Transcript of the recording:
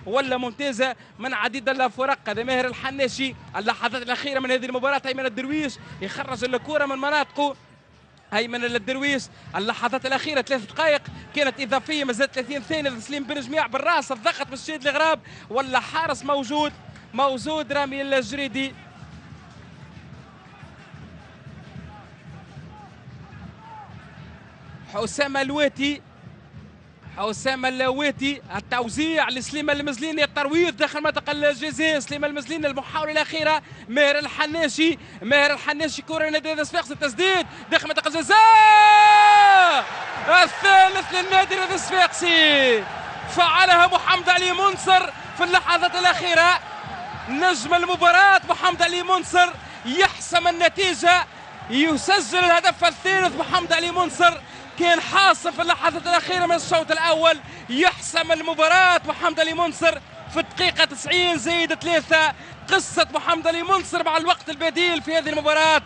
ولا ممتازة من عديد الفرق. هذا ماهر الحناشي. اللحظات الأخيرة من هذه المباراة أيمن الدرويش يخرج الكرة من مناطقه. أيمن الدرويش اللحظات الأخيرة 3 دقائق كانت إضافية، مازال 30 ثانية لتسليم بن جميع بالراس، الضغط من الشهيد الغراب ولا حارس موجود رامي الجريدي. حسام اللواتي التوزيع لسليمان المزليني، الترويض داخل منطقة الجزاء. سليمان المزليني المحاولة الأخيرة. ماهر الحناشي كرة لنادي الصفاقسي، التسديد داخل منطقة الجزاء الثالث للنادي الصفاقسي. فعلها محمد علي منصر في اللحظات الأخيرة. نجم المباراة محمد علي منصر يحسم النتيجة، يسجل الهدف الثالث. محمد علي منصر كان حاصل في اللحظات الأخيرة من الشوط الأول، يحسم المباراة محمد علي منصر في الدقيقة 90 زائد 3. قصة محمد علي منصر مع الوقت البديل في هذه المباراة